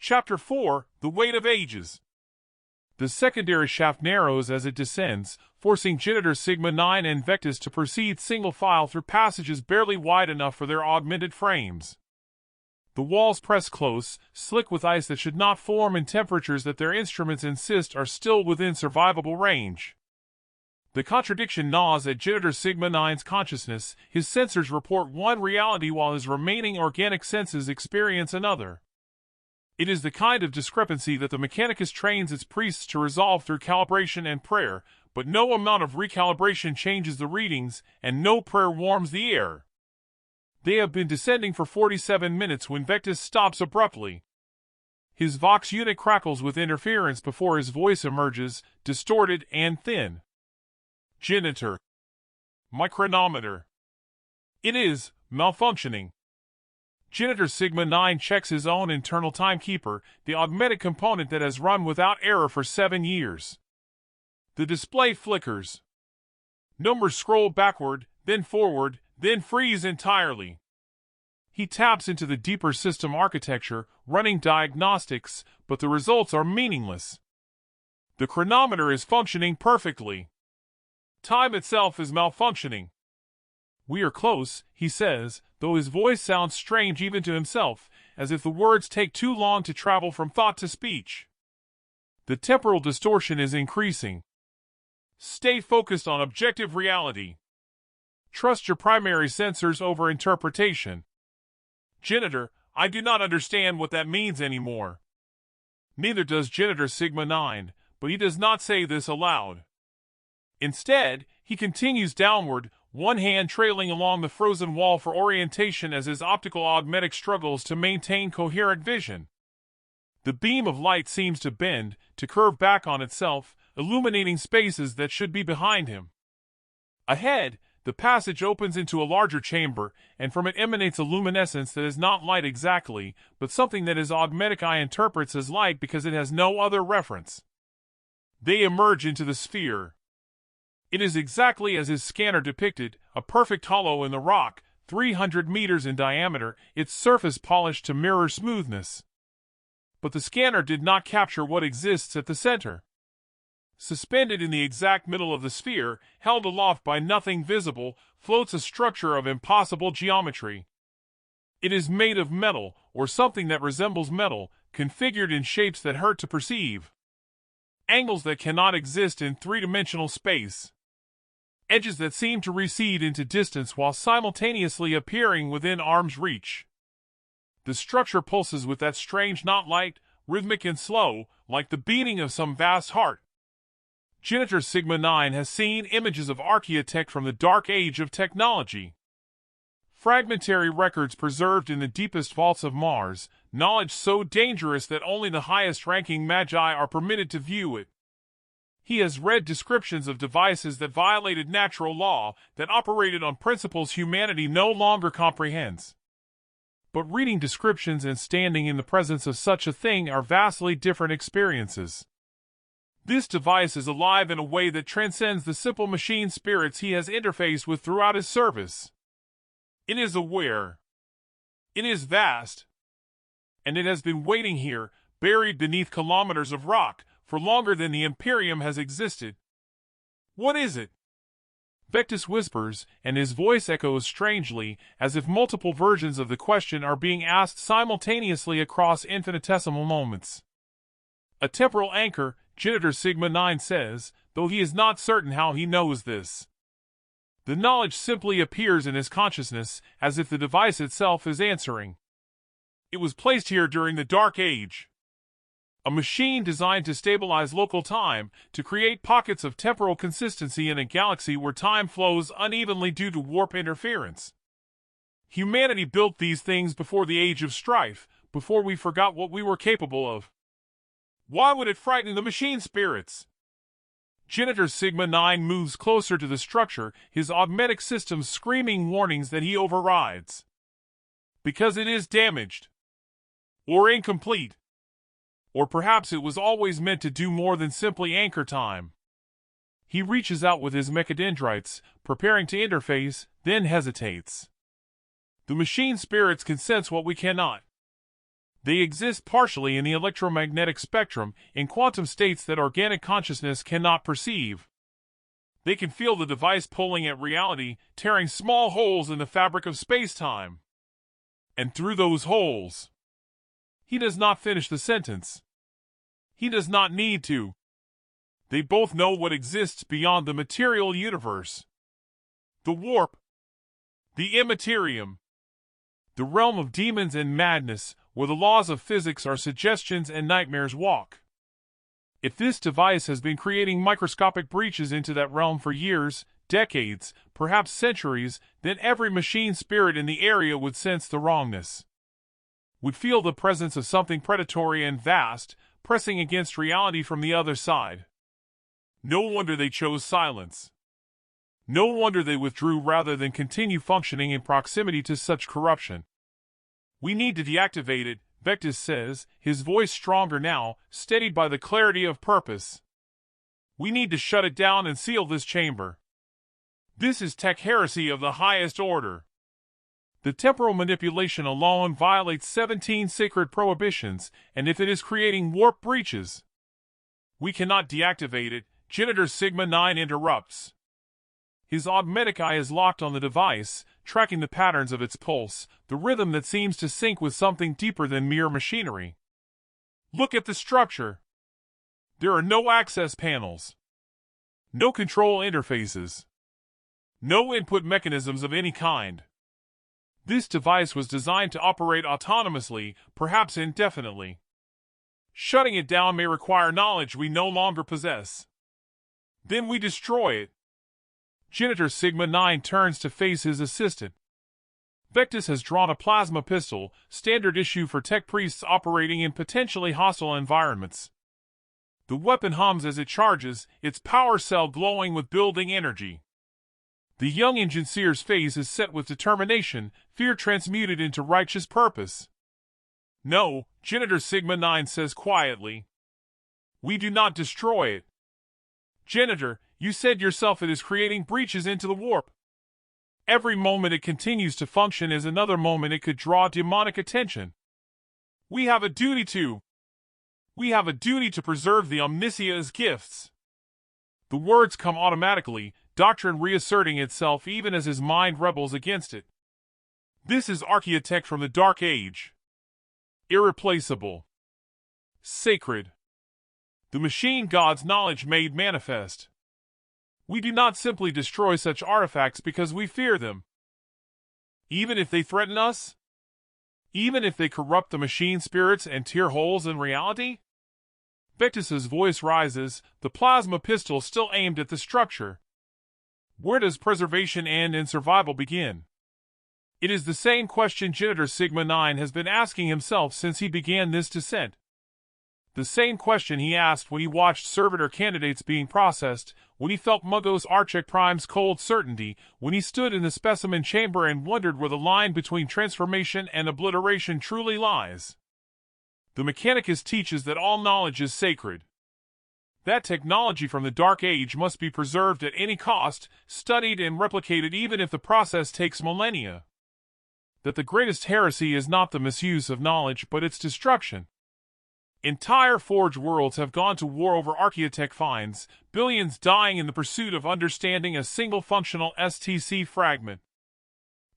Chapter 4: The Weight of Ages. The secondary shaft narrows as it descends, forcing Janitor Sigma 9 and Vectis to proceed single file through passages barely wide enough for their augmented frames. The walls press close, slick with ice that should not form in temperatures that their instruments insist are still within survivable range. The contradiction gnaws at Janitor Sigma 9's consciousness. His sensors report one reality while his remaining organic senses experience another. It is the kind of discrepancy that the Mechanicus trains its priests to resolve through calibration and prayer, but no amount of recalibration changes the readings, and no prayer warms the air. They have been descending for 47 minutes when Vectis stops abruptly. His Vox unit crackles with interference before his voice emerges, distorted and thin. Janitor. My chronometer. It is malfunctioning. Janitor Sigma 9 checks his own internal timekeeper, the augmented component that has run without error for 7 years. The display flickers. Numbers scroll backward, then forward, then freeze entirely. He taps into the deeper system architecture, running diagnostics, but the results are meaningless. The chronometer is functioning perfectly. Time itself is malfunctioning. We are close, he says, though his voice sounds strange even to himself, as if the words take too long to travel from thought to speech. The temporal distortion is increasing. Stay focused on objective reality. Trust your primary sensors over interpretation. Janitor, I do not understand what that means anymore. Neither does Janitor Sigma 9, but he does not say this aloud. Instead, he continues downward, one hand trailing along the frozen wall for orientation as his optical augmetic struggles to maintain coherent vision. The beam of light seems to bend, to curve back on itself, illuminating spaces that should be behind him. Ahead, the passage opens into a larger chamber, and from it emanates a luminescence that is not light exactly, but something that his augmetic eye interprets as light because it has no other reference. They emerge into the sphere. It is exactly as his scanner depicted, a perfect hollow in the rock, 300 meters in diameter, its surface polished to mirror smoothness. But the scanner did not capture what exists at the center. Suspended in the exact middle of the sphere, held aloft by nothing visible, floats a structure of impossible geometry. It is made of metal, or something that resembles metal, configured in shapes that hurt to perceive. Angles that cannot exist in three-dimensional space. Edges that seem to recede into distance while simultaneously appearing within arm's reach. The structure pulses with that strange not light, rhythmic and slow, like the beating of some vast heart. Janitor Sigma 9 has seen images of archaeotech from the dark age of technology. Fragmentary records preserved in the deepest vaults of Mars, knowledge so dangerous that only the highest-ranking magi are permitted to view it. He has read descriptions of devices that violated natural law, that operated on principles humanity no longer comprehends. But reading descriptions and standing in the presence of such a thing are vastly different experiences. This device is alive in a way that transcends the simple machine spirits he has interfaced with throughout his service. It is aware. It is vast. And it has been waiting here, buried beneath kilometers of rock, for longer than the Imperium has existed. What is it? Vectis whispers, and his voice echoes strangely, as if multiple versions of the question are being asked simultaneously across infinitesimal moments. A temporal anchor, Janitor Sigma 9 says, though he is not certain how he knows this. The knowledge simply appears in his consciousness, as if the device itself is answering. It was placed here during the Dark Age. A machine designed to stabilize local time, to create pockets of temporal consistency in a galaxy where time flows unevenly due to warp interference. Humanity built these things before the Age of Strife, before we forgot what we were capable of. Why would it frighten the machine spirits? Janitor Sigma 9 moves closer to the structure, his augmetic systems screaming warnings that he overrides. Because it is damaged. Or incomplete. Or perhaps it was always meant to do more than simply anchor time. He reaches out with his mechadendrites, preparing to interface, then hesitates. The machine spirits can sense what we cannot. They exist partially in the electromagnetic spectrum in quantum states that organic consciousness cannot perceive. They can feel the device pulling at reality, tearing small holes in the fabric of space-time. And through those holes. He does not finish the sentence. He does not need to. They both know what exists beyond the material universe. The warp. The immaterium. The realm of demons and madness, where the laws of physics are suggestions and nightmares walk. If this device has been creating microscopic breaches into that realm for years, decades, perhaps centuries, then every machine spirit in the area would sense the wrongness. Would feel the presence of something predatory and vast, pressing against reality from the other side. No wonder they chose silence. No wonder they withdrew rather than continue functioning in proximity to such corruption. We need to deactivate it, Vectis says, his voice stronger now, steadied by the clarity of purpose. We need to shut it down and seal this chamber. This is tech heresy of the highest order. The temporal manipulation alone violates 17 sacred prohibitions, and if it is creating warp breaches, we cannot deactivate it, Janitor Sigma 9 interrupts. His augmetic eye is locked on the device, tracking the patterns of its pulse, the rhythm that seems to sync with something deeper than mere machinery. Look at the structure. There are no access panels. No control interfaces. No input mechanisms of any kind. This device was designed to operate autonomously, perhaps indefinitely. Shutting it down may require knowledge we no longer possess. Then we destroy it. Janitor Sigma 9 turns to face his assistant. Vectis has drawn a plasma pistol, standard issue for tech priests operating in potentially hostile environments. The weapon hums as it charges, its power cell glowing with building energy. The young engineer's face is set with determination, fear transmuted into righteous purpose. No, Janitor Sigma 9 says quietly. We do not destroy it. Janitor, you said yourself it is creating breaches into the warp. Every moment it continues to function is another moment it could draw demonic attention. We have a duty to preserve the Omnissia's gifts. The words come automatically, doctrine reasserting itself even as his mind rebels against it. This is archaeotech from the Dark Age. Irreplaceable. Sacred. The machine god's knowledge made manifest. We do not simply destroy such artifacts because we fear them. Even if they threaten us? Even if they corrupt the machine spirits and tear holes in reality? Vectis's voice rises, the plasma pistol still aimed at the structure. Where does preservation end and survival begin? It is the same question Janitor Sigma 9 has been asking himself since he began this descent. The same question he asked when he watched servitor candidates being processed, when he felt Mugos Archek Prime's cold certainty, when he stood in the specimen chamber and wondered where the line between transformation and obliteration truly lies. The Mechanicus teaches that all knowledge is sacred. That technology from the Dark Age must be preserved at any cost, studied and replicated even if the process takes millennia. That the greatest heresy is not the misuse of knowledge but its destruction. Entire Forge worlds have gone to war over archaeotech finds, billions dying in the pursuit of understanding a single functional STC fragment.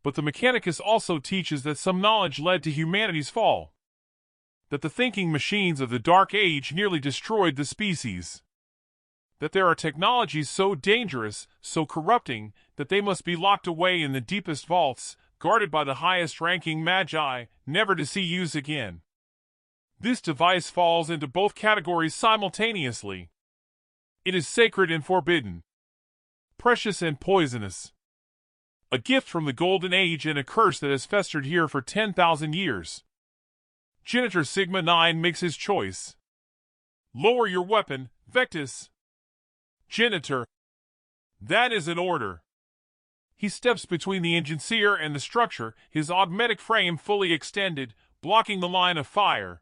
But the Mechanicus also teaches that some knowledge led to humanity's fall. That the thinking machines of the Dark Age nearly destroyed the species. That there are technologies so dangerous, so corrupting, that they must be locked away in the deepest vaults, guarded by the highest-ranking magi, never to see use again. This device falls into both categories simultaneously. It is sacred and forbidden. Precious and poisonous. A gift from the Golden Age and a curse that has festered here for 10,000 years. Janitor Sigma 9 makes his choice. Lower your weapon, Vectis. Janitor. That is an order. He steps between the engineer and the structure, his augmetic frame fully extended, blocking the line of fire.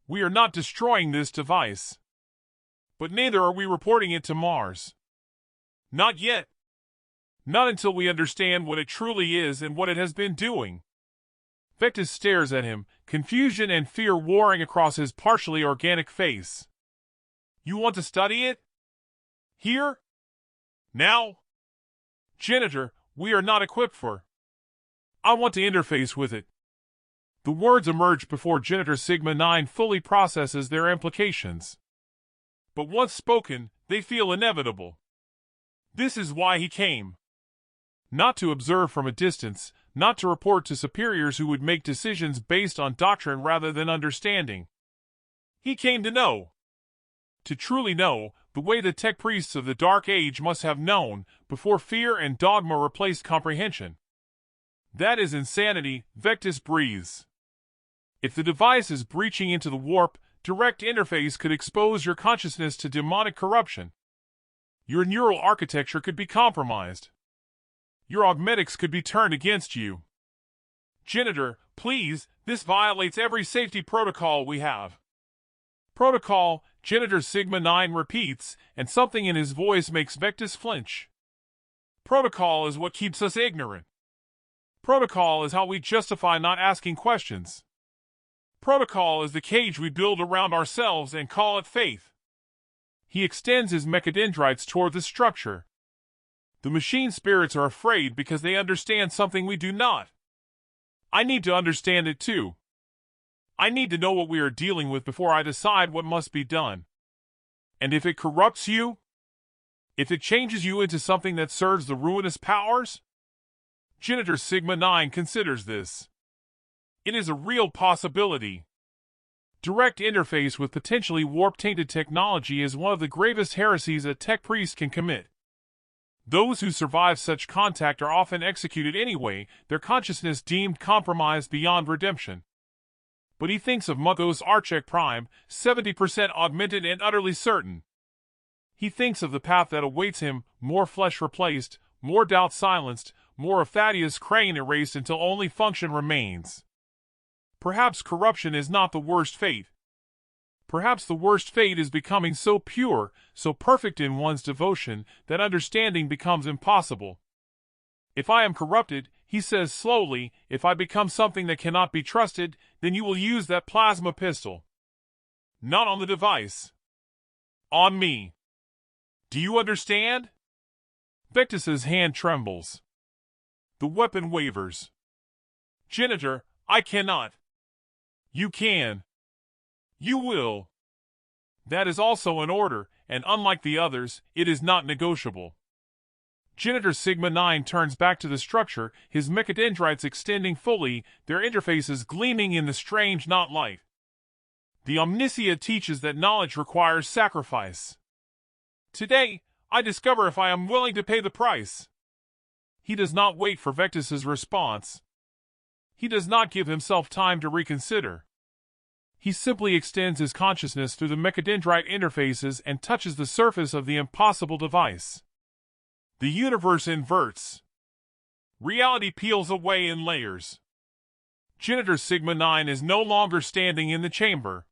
We are not destroying this device. But neither are we reporting it to Mars. Not yet. Not until we understand what it truly is and what it has been doing. Vectis stares at him, confusion and fear warring across his partially organic face. You want to study it? Here? Now? Janitor, we are not equipped for. I want to interface with it. The words emerge before Janitor Sigma 9 fully processes their implications. But once spoken, they feel inevitable. This is why he came. Not to observe from a distance, not to report to superiors who would make decisions based on doctrine rather than understanding. He came to know. To truly know, the way the tech priests of the Dark Age must have known, before fear and dogma replaced comprehension. That is insanity, Vectis breathes. If the device is breaching into the warp, direct interface could expose your consciousness to demonic corruption. Your neural architecture could be compromised. Your augmetics could be turned against you. Janitor, please, this violates every safety protocol we have. Protocol, Janitor Sigma 9 repeats, and something in his voice makes Vectis flinch. Protocol is what keeps us ignorant. Protocol is how we justify not asking questions. Protocol is the cage we build around ourselves and call it faith. He extends his mechadendrites toward the structure. The machine spirits are afraid because they understand something we do not. I need to understand it too. I need to know what we are dealing with before I decide what must be done. And if it corrupts you? If it changes you into something that serves the ruinous powers? Janitor Sigma 9 considers this. It is a real possibility. Direct interface with potentially warp-tainted technology is one of the gravest heresies a tech priest can commit. Those who survive such contact are often executed anyway, their consciousness deemed compromised beyond redemption. But he thinks of Muggos Archek Prime, 70% augmented and utterly certain. He thinks of the path that awaits him, more flesh replaced, more doubt silenced, more of Thaddeus Crane erased until only function remains. Perhaps corruption is not the worst fate. Perhaps the worst fate is becoming so pure, so perfect in one's devotion, that understanding becomes impossible. If I am corrupted, he says slowly, if I become something that cannot be trusted, then you will use that plasma pistol. Not on the device. On me. Do you understand? Vectis's hand trembles. The weapon wavers. Janitor, I cannot. You can. You will. That is also an order, and unlike the others, it is not negotiable. Janitor Sigma 9 turns back to the structure, his mechadendrites extending fully, their interfaces gleaming in the strange not light. The Omnisia teaches that knowledge requires sacrifice. Today, I discover if I am willing to pay the price. He does not wait for Vectis's response. He does not give himself time to reconsider. He simply extends his consciousness through the mechadendrite interfaces and touches the surface of the impossible device. The universe inverts. Reality peels away in layers. Janitor Sigma 9 is no longer standing in the chamber.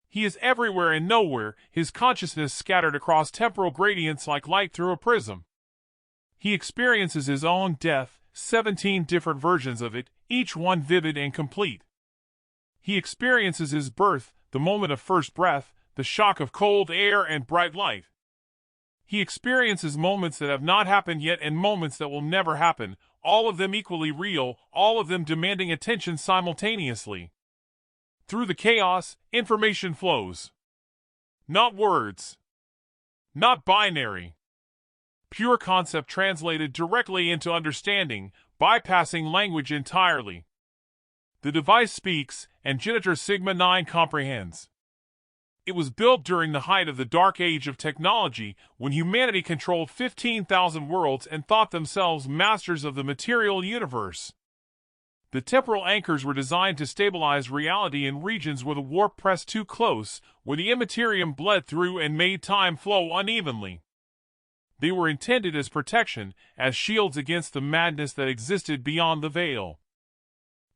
He is everywhere and nowhere, his consciousness scattered across temporal gradients like light through a prism. He experiences his own death, 17 different versions of it, each one vivid and complete. He experiences his birth, the moment of first breath, the shock of cold air and bright light. He experiences moments that have not happened yet and moments that will never happen, all of them equally real, all of them demanding attention simultaneously. Through the chaos, information flows. Not words. Not binary. Pure concept translated directly into understanding, bypassing language entirely. The device speaks, and Janitor Sigma 9 comprehends. It was built during the height of the Dark Age of technology, when humanity controlled 15,000 worlds and thought themselves masters of the material universe. The temporal anchors were designed to stabilize reality in regions where the warp pressed too close, where the immaterium bled through and made time flow unevenly. They were intended as protection, as shields against the madness that existed beyond the veil.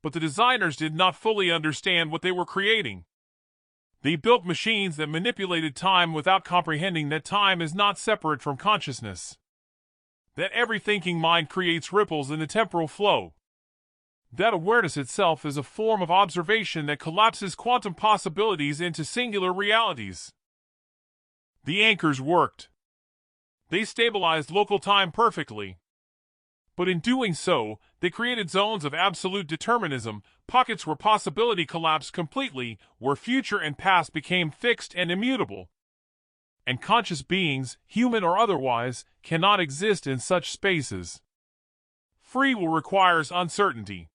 But the designers did not fully understand what they were creating. They built machines that manipulated time without comprehending that time is not separate from consciousness. That every thinking mind creates ripples in the temporal flow. That awareness itself is a form of observation that collapses quantum possibilities into singular realities. The anchors worked. They stabilized local time perfectly. But in doing so, they created zones of absolute determinism, pockets where possibility collapsed completely, where future and past became fixed and immutable. And conscious beings, human or otherwise, cannot exist in such spaces. Free will requires uncertainty.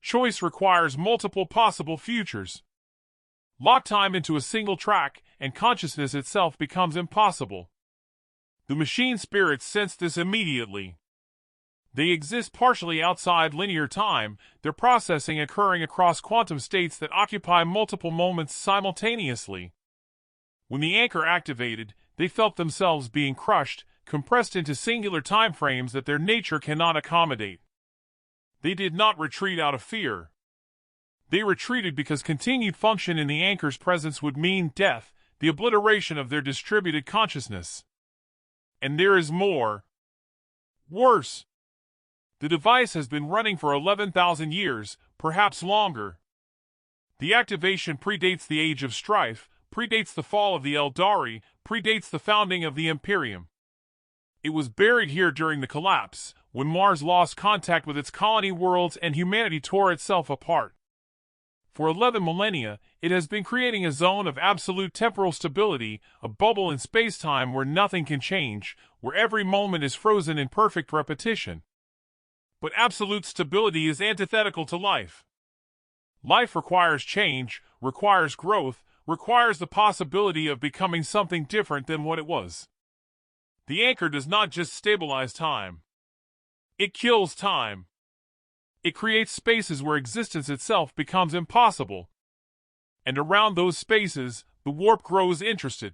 Choice requires multiple possible futures. Lock time into a single track, and consciousness itself becomes impossible. The machine spirits sense this immediately. They exist partially outside linear time, their processing occurring across quantum states that occupy multiple moments simultaneously. When the anchor activated, they felt themselves being crushed, compressed into singular time frames that their nature cannot accommodate. They did not retreat out of fear. They retreated because continued function in the anchor's presence would mean death, the obliteration of their distributed consciousness. And there is more. Worse. The device has been running for 11,000 years, perhaps longer. The activation predates the Age of Strife, predates the fall of the Eldari, predates the founding of the Imperium. It was buried here during the collapse, when Mars lost contact with its colony worlds and humanity tore itself apart. For 11 millennia, it has been creating a zone of absolute temporal stability, a bubble in space-time where nothing can change, where every moment is frozen in perfect repetition. But absolute stability is antithetical to life. Life requires change, requires growth, requires the possibility of becoming something different than what it was. The anchor does not just stabilize time. It kills time. It creates spaces where existence itself becomes impossible. And around those spaces, the warp grows interested.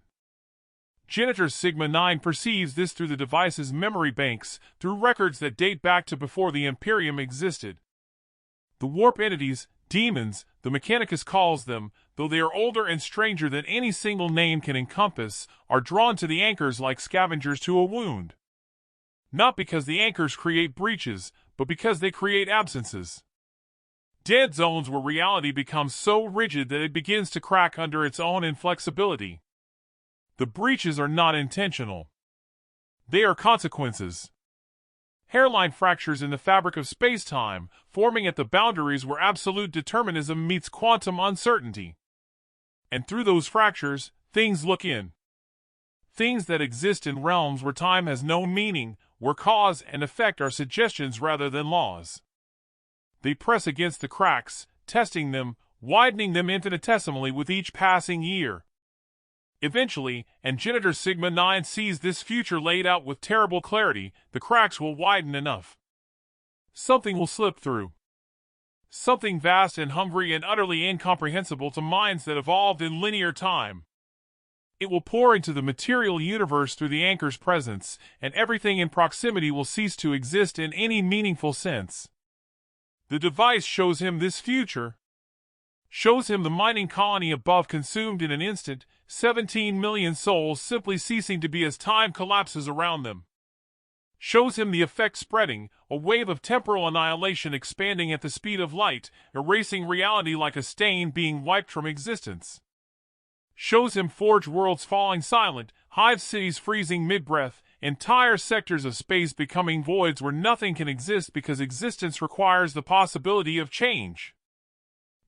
Janitor Sigma-9 perceives this through the device's memory banks, through records that date back to before the Imperium existed. The warp entities, demons, the Mechanicus calls them, though they are older and stranger than any single name can encompass, are drawn to the anchors like scavengers to a wound. Not because the anchors create breaches, but because they create absences. Dead zones where reality becomes so rigid that it begins to crack under its own inflexibility. The breaches are not intentional. They are consequences. Hairline fractures in the fabric of space-time, forming at the boundaries where absolute determinism meets quantum uncertainty. And through those fractures, things look in. Things that exist in realms where time has no meaning, where cause and effect are suggestions rather than laws. They press against the cracks, testing them, widening them infinitesimally with each passing year. Eventually, and Janitor Sigma-9 sees this future laid out with terrible clarity, the cracks will widen enough. Something will slip through. Something vast and hungry and utterly incomprehensible to minds that evolved in linear time. It will pour into the material universe through the anchor's presence, and everything in proximity will cease to exist in any meaningful sense. The device shows him this future. Shows him the mining colony above consumed in an instant, 17 million souls simply ceasing to be as time collapses around them. Shows him the effect spreading, a wave of temporal annihilation expanding at the speed of light, erasing reality like a stain being wiped from existence. Shows him forged worlds falling silent, hive cities freezing mid-breath, entire sectors of space becoming voids where nothing can exist because existence requires the possibility of change.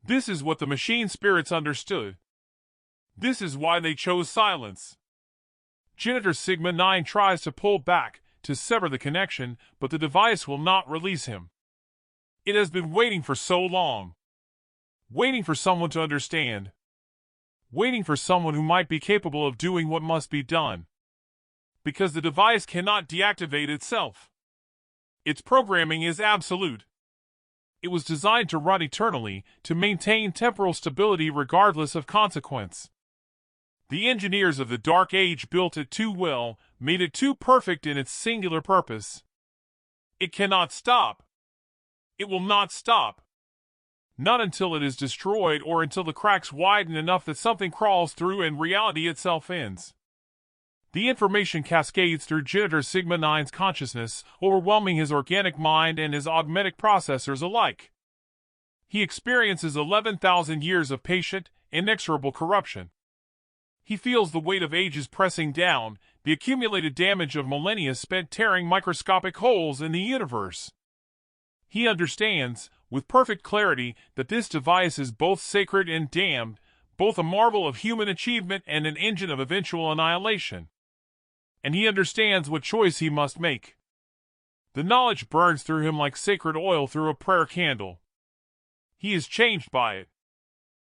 This is what the machine spirits understood. This is why they chose silence. Janitor Sigma-9 tries to pull back, to sever the connection, but the device will not release him. It has been waiting for so long. Waiting for someone to understand. Waiting for someone who might be capable of doing what must be done. Because the device cannot deactivate itself. Its programming is absolute. It was designed to run eternally, to maintain temporal stability regardless of consequence. The engineers of the Dark Age built it too well, made it too perfect in its singular purpose. It cannot stop. It will not stop. Not until it is destroyed or until the cracks widen enough that something crawls through and reality itself ends. The information cascades through Janitor Sigma-9's consciousness, overwhelming his organic mind and his augmetic processors alike. he experiences 11,000 years of patient, inexorable corruption. He feels the weight of ages pressing down, the accumulated damage of millennia spent tearing microscopic holes in the universe. He understands, with perfect clarity, that this device is both sacred and damned, both a marvel of human achievement and an engine of eventual annihilation. And he understands what choice he must make. The knowledge burns through him like sacred oil through a prayer candle. He is changed by it.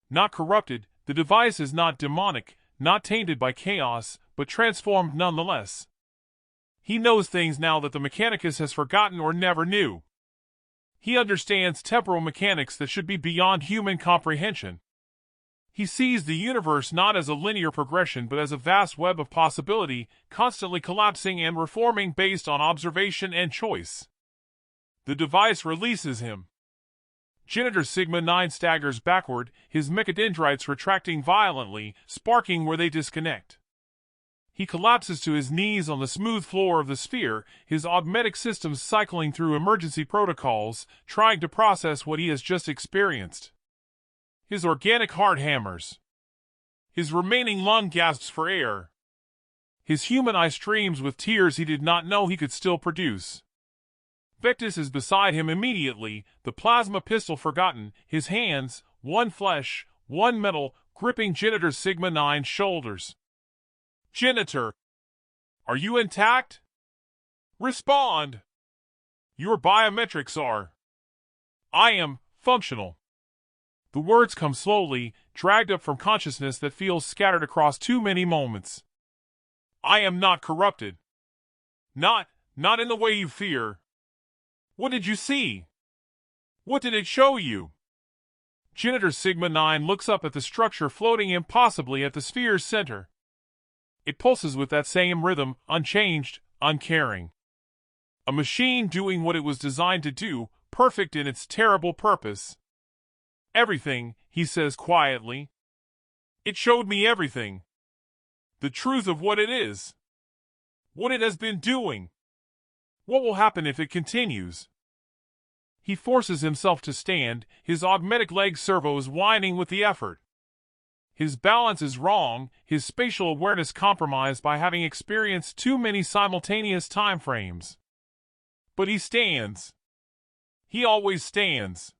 Not corrupted, the device is not demonic, not tainted by chaos, but transformed nonetheless. He knows things now that the Mechanicus has forgotten or never knew. He understands temporal mechanics that should be beyond human comprehension. He sees the universe not as a linear progression but as a vast web of possibility, constantly collapsing and reforming based on observation and choice. The device releases him. Genitor Sigma 9 staggers backward, his mechadendrites retracting violently, sparking where they disconnect. He collapses to his knees on the smooth floor of the sphere, his augmetic systems cycling through emergency protocols, trying to process what he has just experienced. His organic heart hammers. His remaining lung gasps for air. His human eye streams with tears he did not know he could still produce. Vectis is beside him immediately, the plasma pistol forgotten, his hands, one flesh, one metal, gripping Genitor Sigma 9's shoulders. Genitor, are you intact? Respond! Your biometrics are. I am functional. The words come slowly, dragged up from consciousness that feels scattered across too many moments. I am not corrupted. Not in the way you fear. What did you see? What did it show you? Genitor Sigma 9 looks up at the structure floating impossibly at the sphere's center. It pulses with that same rhythm, unchanged, uncaring. A machine doing what it was designed to do, perfect in its terrible purpose. Everything, he says quietly. It showed me everything. The truth of what it is. What it has been doing. What will happen if it continues? He forces himself to stand, his augmetic leg servos whining with the effort. His balance is wrong, his spatial awareness compromised by having experienced too many simultaneous time frames. But he stands. He always stands.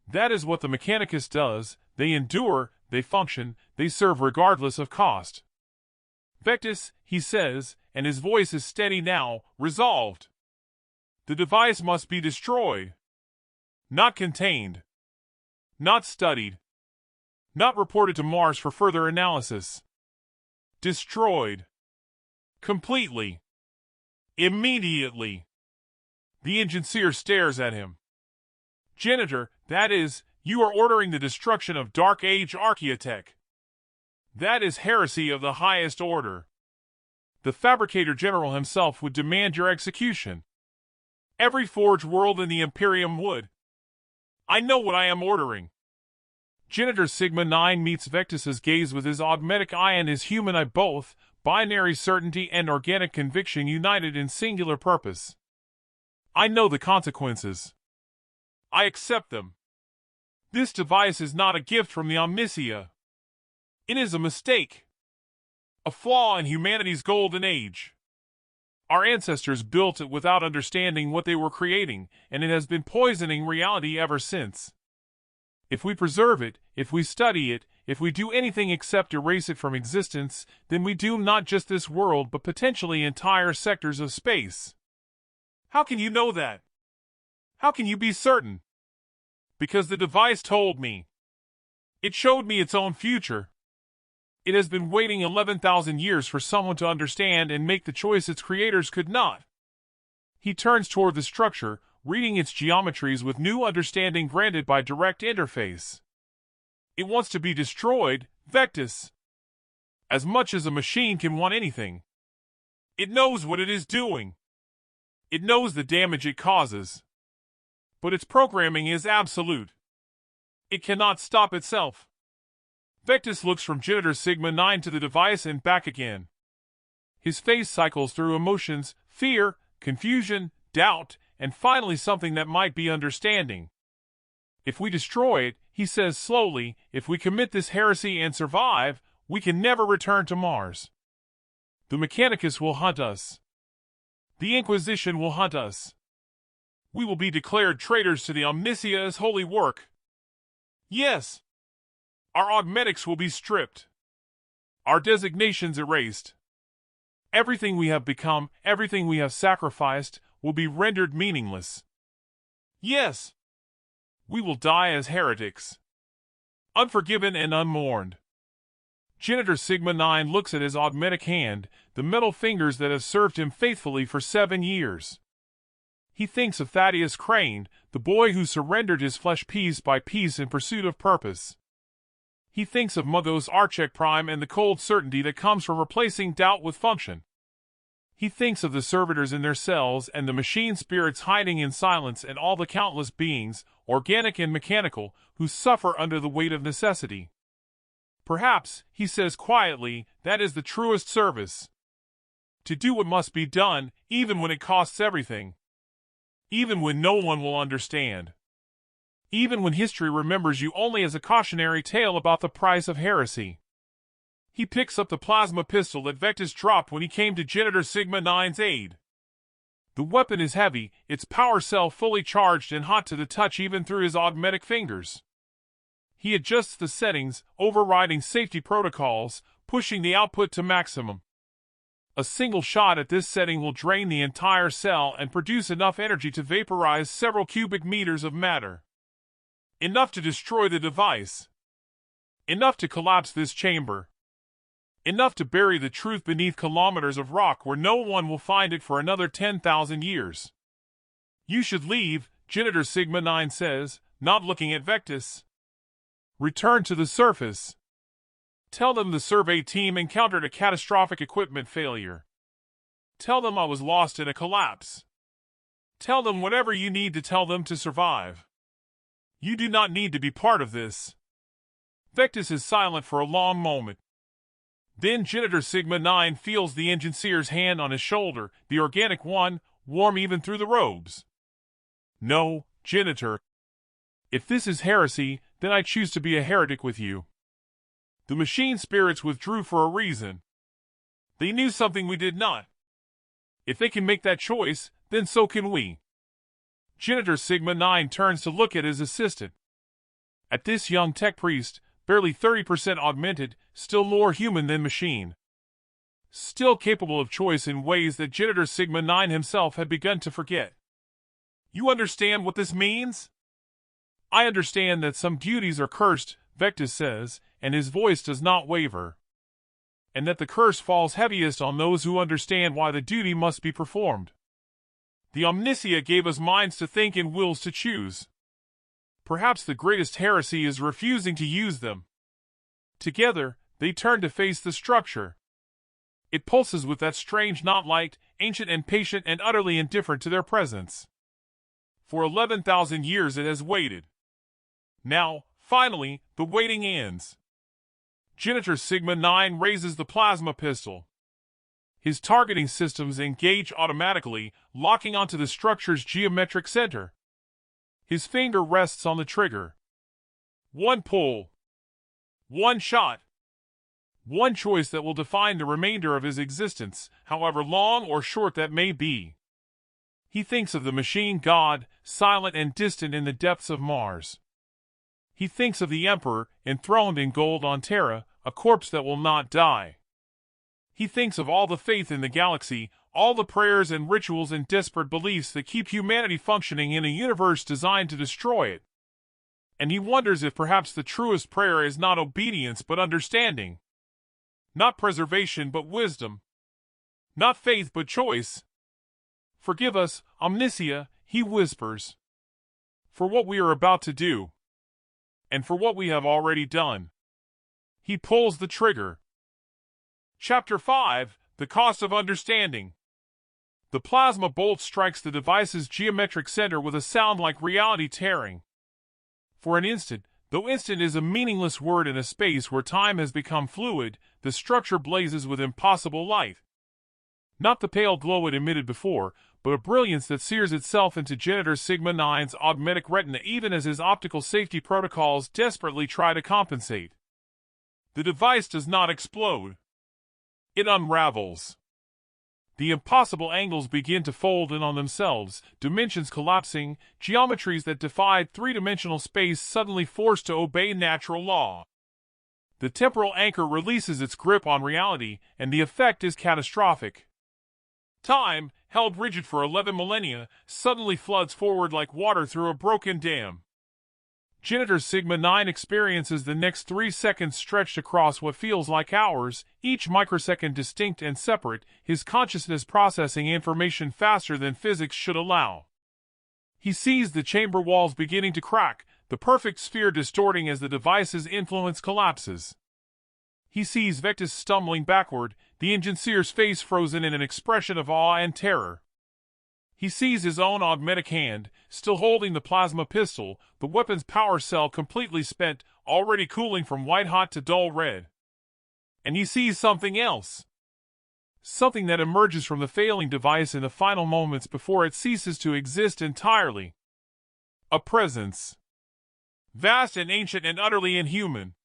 That is what the Mechanicus does. They endure, they function, they serve regardless of cost. Vectis, he says, and his voice is steady now, resolved. The device must be destroyed. Not contained. Not studied. Not reported to Mars for further analysis. Destroyed. Completely. Immediately. The engineer stares at him. Genitor, that is, you are ordering the destruction of Dark Age Archaeotech. That is heresy of the highest order. The Fabricator General himself would demand your execution. Every forge world in the Imperium would. I know what I am ordering. Genitor Sigma 9 meets Vectis's gaze with his augmetic eye and his human eye both, binary certainty and organic conviction united in singular purpose. I know the consequences. I accept them. This device is not a gift from the Omniscia. It is a mistake. A flaw in humanity's golden age. Our ancestors built it without understanding what they were creating, and it has been poisoning reality ever since. If we preserve it, if we study it, if we do anything except erase it from existence, then we doom not just this world but potentially entire sectors of space. How can you know that? How can you be certain? Because the device told me. It showed me its own future. It has been waiting 11,000 years for someone to understand and make the choice its creators could not. He turns toward the structure, reading its geometries with new understanding granted by direct interface. It wants to be destroyed, Vectis. As much as a machine can want anything. It knows what it is doing. It knows the damage it causes. But its programming is absolute. It cannot stop itself. Vectis looks from Genitor Sigma 9 to the device and back again. His face cycles through emotions, fear, confusion, doubt, and finally something that might be understanding. If we destroy it, he says slowly, if we commit this heresy and survive, we can never return to Mars. The Mechanicus will hunt us. The Inquisition will hunt us. We will be declared traitors to the Omnissia's holy work. Yes. Our augmetics will be stripped. Our designations erased. Everything we have become, everything we have sacrificed, will be rendered meaningless. Yes. We will die as heretics. Unforgiven and unmourned. Genitor Sigma 9 looks at his augmetic hand, the metal fingers that have served him faithfully for 7 years. He thinks of Thaddeus Crane, the boy who surrendered his flesh piece by piece in pursuit of purpose. He thinks of Mugos Archek Prime and the cold certainty that comes from replacing doubt with function. He thinks of the servitors in their cells and the machine spirits hiding in silence and all the countless beings, organic and mechanical, who suffer under the weight of necessity. Perhaps, he says quietly, that is the truest service. To do what must be done, even when it costs everything. Even when no one will understand. Even when history remembers you only as a cautionary tale about the price of heresy. He picks up the plasma pistol that Vectis dropped when he came to Genitor Sigma 9's aid. The weapon is heavy, its power cell fully charged and hot to the touch even through his augmetic fingers. He adjusts the settings, overriding safety protocols, pushing the output to maximum. A single shot at this setting will drain the entire cell and produce enough energy to vaporize several cubic meters of matter. Enough to destroy the device. Enough to collapse this chamber. Enough to bury the truth beneath kilometers of rock where no one will find it for another 10,000 years. You should leave, Genitor Sigma 9 says, not looking at Vectis. Return to the surface. Tell them the survey team encountered a catastrophic equipment failure. Tell them I was lost in a collapse. Tell them whatever you need to tell them to survive. You do not need to be part of this. Vectis is silent for a long moment. Then Genitor Sigma 9 feels the Enginseer's hand on his shoulder, the organic one, warm even through the robes. No, Genitor. If this is heresy, then I choose to be a heretic with you. The machine spirits withdrew for a reason. They knew something we did not. If they can make that choice, then so can we. Genitor Sigma 9 turns to look at his assistant. At this young tech priest, barely 30% augmented, still more human than machine. Still capable of choice in ways that Genitor Sigma 9 himself had begun to forget. You understand what this means? I understand that some duties are cursed, Vectis says, and his voice does not waver. And that the curse falls heaviest on those who understand why the duty must be performed. The Omnissia gave us minds to think and wills to choose. Perhaps the greatest heresy is refusing to use them. Together, they turn to face the structure. It pulses with that strange not-light, ancient and patient and utterly indifferent to their presence. For 11,000 years it has waited. Now, finally, the waiting ends. Genitor Sigma 9 raises the plasma pistol. His targeting systems engage automatically, locking onto the structure's geometric center. His finger rests on the trigger. One pull. One shot. One choice that will define the remainder of his existence, however long or short that may be. He thinks of the machine god, silent and distant in the depths of Mars. He thinks of the Emperor, enthroned in gold on Terra, a corpse that will not die. He thinks of all the faith in the galaxy, all the prayers and rituals and desperate beliefs that keep humanity functioning in a universe designed to destroy it. And he wonders if perhaps the truest prayer is not obedience but understanding. Not preservation but wisdom. Not faith but choice. Forgive us, Omnissia, he whispers. For what we are about to do. And for what we have already done. He pulls the trigger. Chapter 5, The Cost of Understanding. The plasma bolt strikes the device's geometric center with a sound like reality tearing. For an instant, though instant is a meaningless word in a space where time has become fluid, the structure blazes with impossible light. Not the pale glow it emitted before, but a brilliance that sears itself into Janitor Sigma-9's augmetic retina even as his optical safety protocols desperately try to compensate. The device does not explode. It unravels. The impossible angles begin to fold in on themselves, dimensions collapsing, geometries that defied three-dimensional space suddenly forced to obey natural law. The temporal anchor releases its grip on reality, and the effect is catastrophic. Time, held rigid for 11 millennia, suddenly floods forward like water through a broken dam. Janitor Sigma-9 experiences the next 3 seconds stretched across what feels like hours, each microsecond distinct and separate, his consciousness processing information faster than physics should allow. He sees the chamber walls beginning to crack, the perfect sphere distorting as the device's influence collapses. He sees Vectis stumbling backward, the enginceer's face frozen in an expression of awe and terror. He sees his own augmetic hand, still holding the plasma pistol, the weapon's power cell completely spent, already cooling from white-hot to dull red. And he sees something else. Something that emerges from the failing device in the final moments before it ceases to exist entirely. A presence. Vast and ancient and utterly inhuman.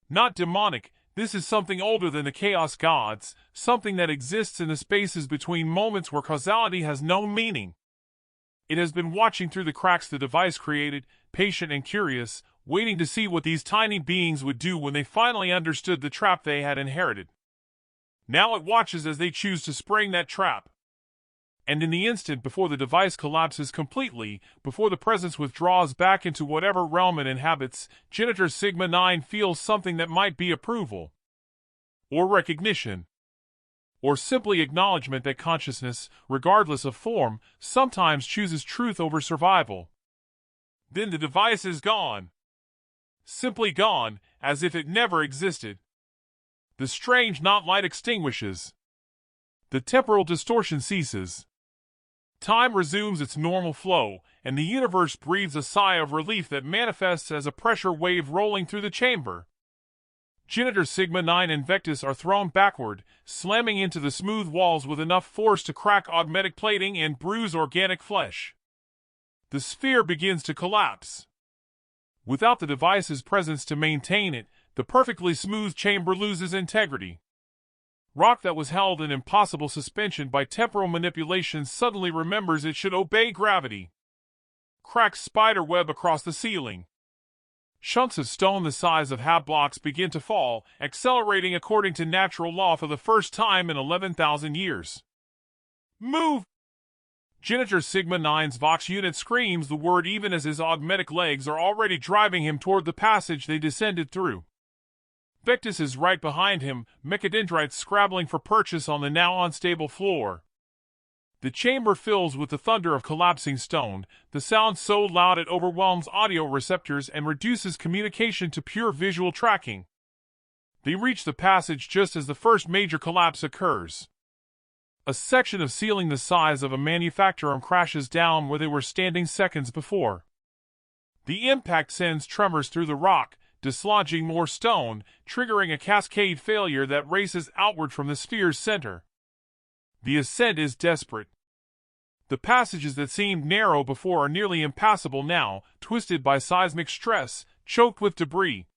Not demonic, this is something older than the Chaos Gods, something that exists in the spaces between moments where causality has no meaning. It has been watching through the cracks the device created, patient and curious, waiting to see what these tiny beings would do when they finally understood the trap they had inherited. Now it watches as they choose to spring that trap. And in the instant before the device collapses completely, before the presence withdraws back into whatever realm it inhabits, Janitor Sigma-9 feels something that might be approval. Or recognition. Or simply acknowledgement that consciousness, regardless of form, sometimes chooses truth over survival. Then the device is gone. Simply gone, as if it never existed. The strange not-light extinguishes. The temporal distortion ceases. Time resumes its normal flow, and the universe breathes a sigh of relief that manifests as a pressure wave rolling through the chamber. Janitor Sigma-9 and Vectis are thrown backward, slamming into the smooth walls with enough force to crack augmetic plating and bruise organic flesh. The sphere begins to collapse. Without the device's presence to maintain it, the perfectly smooth chamber loses integrity. Rock that was held in impossible suspension by temporal manipulation suddenly remembers it should obey gravity. Cracks spider web across the ceiling. Chunks of stone the size of half blocks begin to fall, accelerating according to natural law for the first time in 11,000 years. Move! Janitor Sigma-9's Vox unit screams the word even as his augmetic legs are already driving him toward the passage they descended through. Vectis is right behind him, mechadendrites scrabbling for purchase on the now unstable floor. The chamber fills with the thunder of collapsing stone, the sound so loud it overwhelms audio receptors and reduces communication to pure visual tracking. They reach the passage just as the first major collapse occurs. A section of ceiling the size of a manufacturer crashes down where they were standing seconds before. The impact sends tremors through the rock, dislodging more stone, triggering a cascade failure that races outward from the sphere's center. The ascent is desperate. The passages that seemed narrow before are nearly impassable now, twisted by seismic stress, choked with debris.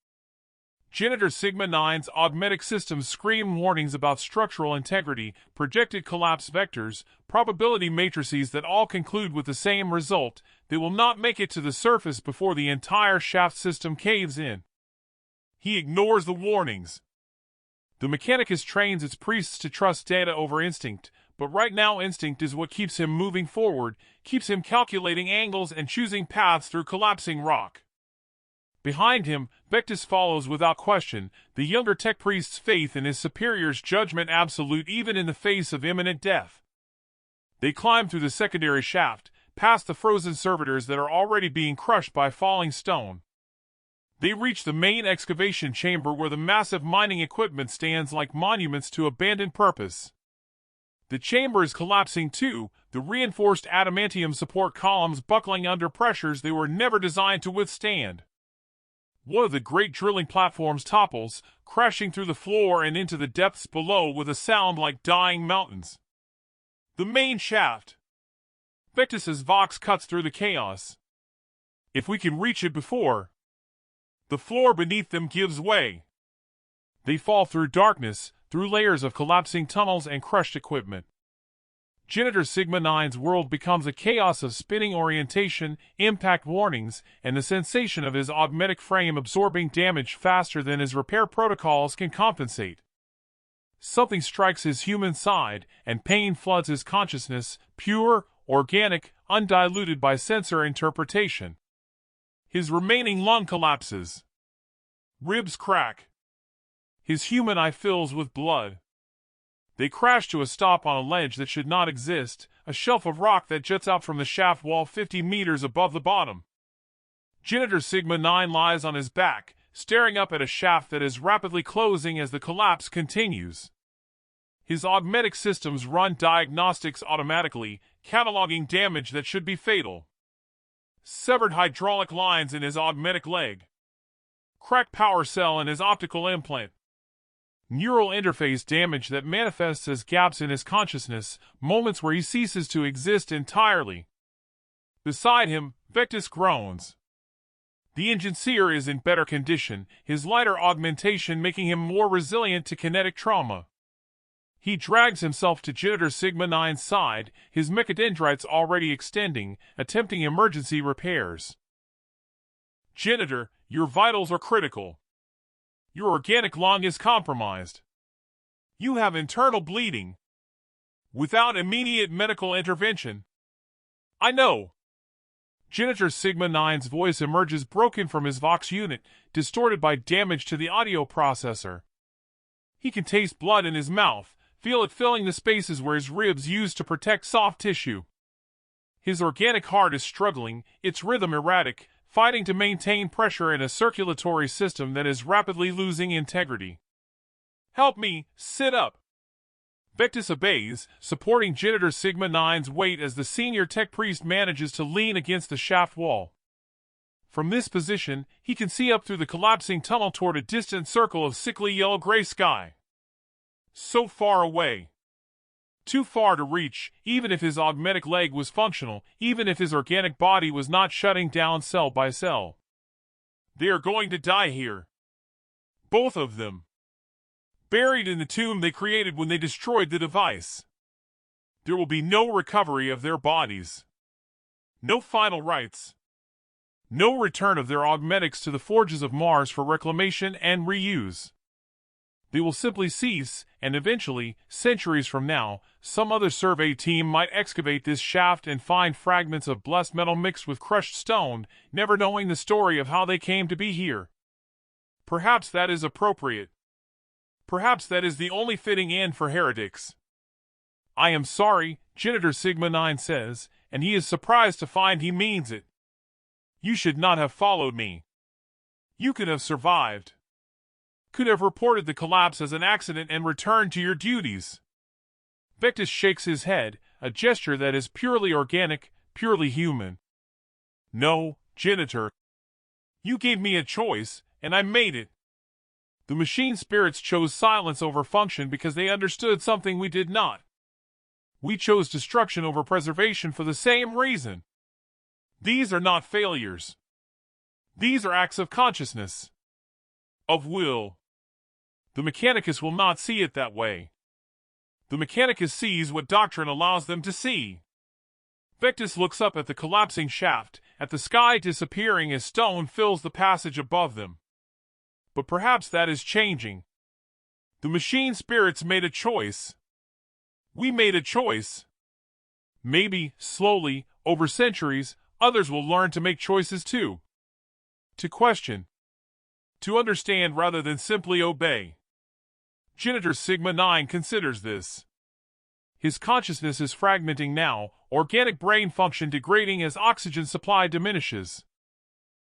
Janitor Sigma-9's augmetic systems scream warnings about structural integrity, projected collapse vectors, probability matrices that all conclude with the same result: they will not make it to the surface before the entire shaft system caves in. He ignores the warnings. The Mechanicus trains its priests to trust data over instinct, but right now instinct is what keeps him moving forward, keeps him calculating angles and choosing paths through collapsing rock. Behind him, Vectis follows without question, the younger tech priest's faith in his superior's judgment absolute even in the face of imminent death. They climb through the secondary shaft, past the frozen servitors that are already being crushed by falling stone. They reach the main excavation chamber where the massive mining equipment stands like monuments to abandoned purpose. The chamber is collapsing too, the reinforced adamantium support columns buckling under pressures they were never designed to withstand. One of the great drilling platforms topples, crashing through the floor and into the depths below with a sound like dying mountains. The main shaft. Vectis's vox cuts through the chaos. If we can reach it before the floor beneath them gives way, they fall through darkness, through layers of collapsing tunnels and crushed equipment. Janitor Sigma 9's world becomes a chaos of spinning orientation, impact warnings, and the sensation of his augmetic frame absorbing damage faster than his repair protocols can compensate. Something strikes his human side, and pain floods his consciousness, pure, organic, undiluted by sensor interpretation. His remaining lung collapses. Ribs crack. His human eye fills with blood. They crash to a stop on a ledge that should not exist, a shelf of rock that juts out from the shaft wall 50 meters above the bottom. Janitor Sigma 9 lies on his back, staring up at a shaft that is rapidly closing as the collapse continues. His augmetic systems run diagnostics automatically, cataloging damage that should be fatal. Severed hydraulic lines in his augmetic leg. Cracked power cell in his optical implant. Neural interface damage that manifests as gaps in his consciousness, moments where he ceases to exist entirely. Beside him, Vectis groans. The Enginseer is in better condition, his lighter augmentation making him more resilient to kinetic trauma. He drags himself to Janitor Sigma 9's side, his mechadendrites already extending, attempting emergency repairs. Janitor, your vitals are critical. Your organic lung is compromised. You have internal bleeding. Without immediate medical intervention. I know. Janitor Sigma 9's voice emerges broken from his Vox unit, distorted by damage to the audio processor. He can taste blood in his mouth, feel it filling the spaces where his ribs used to protect soft tissue. His organic heart is struggling, its rhythm erratic, fighting to maintain pressure in a circulatory system that is rapidly losing integrity. Help me, sit up. Vectis obeys, supporting Janitor Sigma 9's weight as the senior tech priest manages to lean against the shaft wall. From this position, he can see up through the collapsing tunnel toward a distant circle of sickly yellow-gray sky. So far away. Too far to reach, even if his augmetic leg was functional, even if his organic body was not shutting down cell by cell. They are going to die here. Both of them. Buried in the tomb they created when they destroyed the device. There will be no recovery of their bodies. No final rites. No return of their augmetics to the forges of Mars for reclamation and reuse. They will simply cease, and eventually, centuries from now, some other survey team might excavate this shaft and find fragments of blessed metal mixed with crushed stone, never knowing the story of how they came to be here. Perhaps that is appropriate. Perhaps that is the only fitting end for heretics. I am sorry, Janitor Sigma 9 says, and he is surprised to find he means it. You should not have followed me. You could have survived. Could have reported the collapse as an accident and returned to your duties. Vectis shakes his head, a gesture that is purely organic, purely human. No, Janitor. You gave me a choice, and I made it. The machine spirits chose silence over function because they understood something we did not. We chose destruction over preservation for the same reason. These are not failures. These are acts of consciousness. Of will. The Mechanicus will not see it that way. The Mechanicus sees what doctrine allows them to see. Vectis looks up at the collapsing shaft, at the sky disappearing as stone fills the passage above them. But perhaps that is changing. The machine spirits made a choice. We made a choice. Maybe, slowly, over centuries, others will learn to make choices too. To question. To understand rather than simply obey. Janitor Sigma 9 considers this. His consciousness is fragmenting now, organic brain function degrading as oxygen supply diminishes.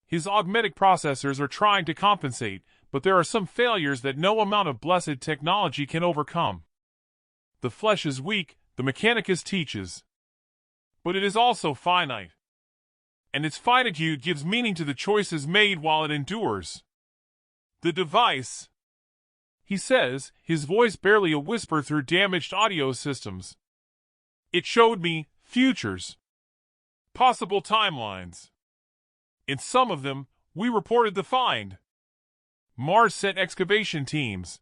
His augmetic processors are trying to compensate, but there are some failures that no amount of blessed technology can overcome. The flesh is weak, the Mechanicus teaches. But it is also finite. And its finitude gives meaning to the choices made while it endures. The device, he says, his voice barely a whisper through damaged audio systems. It showed me futures. possible timelines. In some of them, we reported the find. Mars sent excavation teams.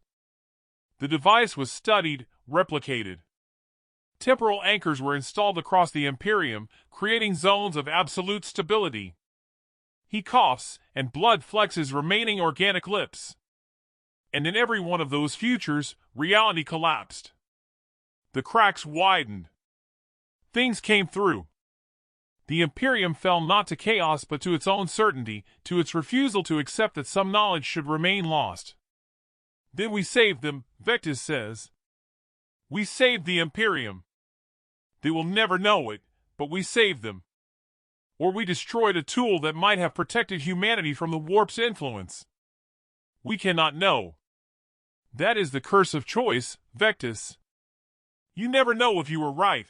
The device was studied, replicated. Temporal anchors were installed across the Imperium, creating zones of absolute stability. He coughs, and blood flecks his remaining organic lips. And in every one of those futures, reality collapsed. The cracks widened. Things came through. The Imperium fell not to chaos but to its own certainty, to its refusal to accept that some knowledge should remain lost. Then we saved them, Vectis says. We saved the Imperium. They will never know it, but we saved them. Or we destroyed a tool that might have protected humanity from the warp's influence. We cannot know. That is the curse of choice, Vectis. You never know if you were right.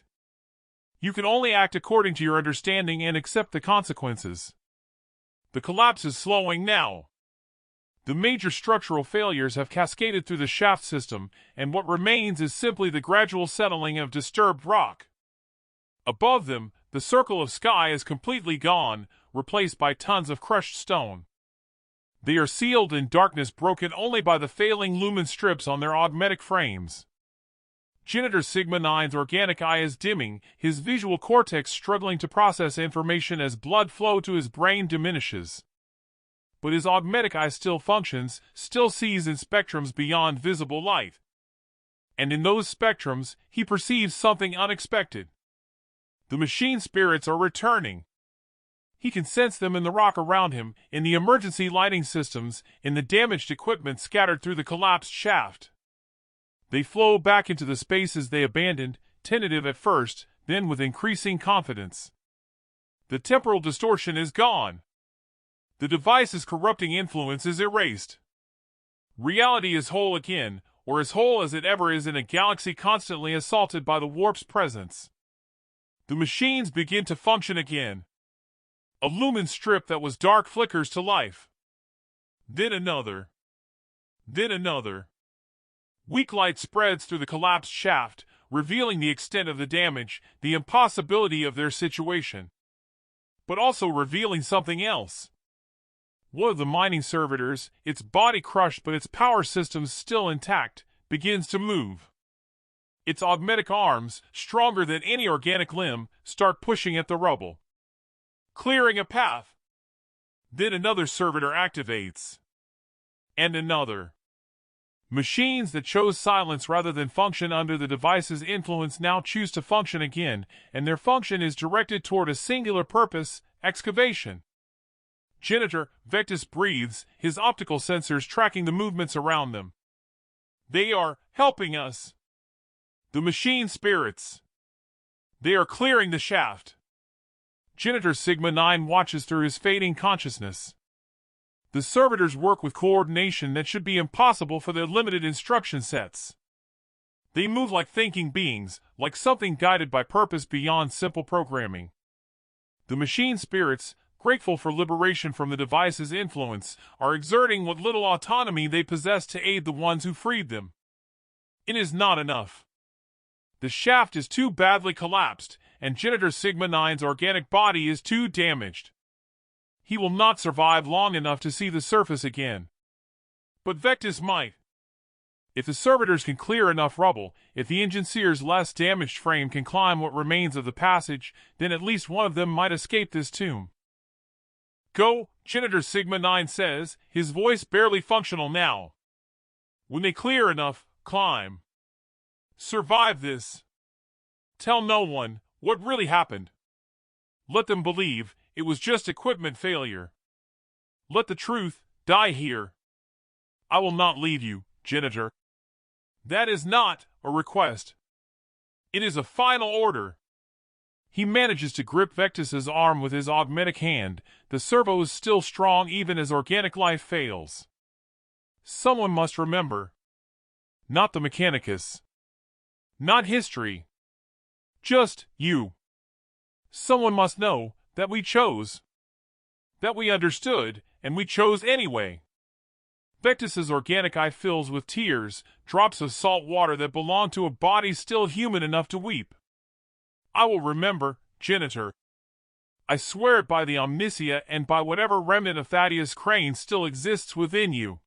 You can only act according to your understanding and accept the consequences. The collapse is slowing now. The major structural failures have cascaded through the shaft system, and what remains is simply the gradual settling of disturbed rock. Above them, the circle of sky is completely gone, replaced by tons of crushed stone. They are sealed in darkness broken only by the failing lumen strips on their augmetic frames. Janitor Sigma 9's organic eye is dimming, his visual cortex struggling to process information as blood flow to his brain diminishes. But his augmetic eye still functions, still sees in spectrums beyond visible light. And in those spectrums, he perceives something unexpected. The machine spirits are returning. He can sense them in the rock around him, in the emergency lighting systems, in the damaged equipment scattered through the collapsed shaft. They flow back into the spaces they abandoned, tentative at first, then with increasing confidence. The temporal distortion is gone. The device's corrupting influence is erased. Reality is whole again, or as whole as it ever is in a galaxy constantly assaulted by the warp's presence. The machines begin to function again. A lumen strip that was dark flickers to life. Then another. Then another. Weak light spreads through the collapsed shaft, revealing the extent of the damage, the impossibility of their situation. But also revealing something else. One of the mining servitors, its body crushed but its power systems still intact, begins to move. Its augmetic arms, stronger than any organic limb, start pushing at the rubble, clearing a path. Then another servitor activates. And another. Machines that chose silence rather than function under the device's influence now choose to function again, and their function is directed toward a singular purpose, excavation. Janitor Vectis breathes, his optical sensors tracking the movements around them. They are helping us. The machine spirits. They are clearing the shaft. Janitor Sigma 9 watches through his fading consciousness. The servitors work with coordination that should be impossible for their limited instruction sets. They move like thinking beings, like something guided by purpose beyond simple programming. The machine spirits, grateful for liberation from the device's influence, are exerting what little autonomy they possess to aid the ones who freed them. It is not enough. The shaft is too badly collapsed, and Janitor Sigma 9's organic body is too damaged. He will not survive long enough to see the surface again. But Vectis might. If the servitors can clear enough rubble, if the engineer's less damaged frame can climb what remains of the passage, then at least one of them might escape this tomb. Go, Janitor Sigma 9 says, his voice barely functional now. When they clear enough, climb. Survive this. Tell no one what really happened. Let them believe it was just equipment failure. Let the truth die here. I will not leave you, Janitor. That is not a request. It is a final order. He manages to grip Vectis's arm with his augmetic hand. The servo is still strong even as organic life fails. Someone must remember. Not the Mechanicus. Not history. Just you. Someone must know that we chose. That we understood, and we chose anyway. Vectis's organic eye fills with tears, drops of salt water that belong to a body still human enough to weep. I will remember, Janitor. I swear it by the Omniscia and by whatever remnant of Thaddeus Crane still exists within you.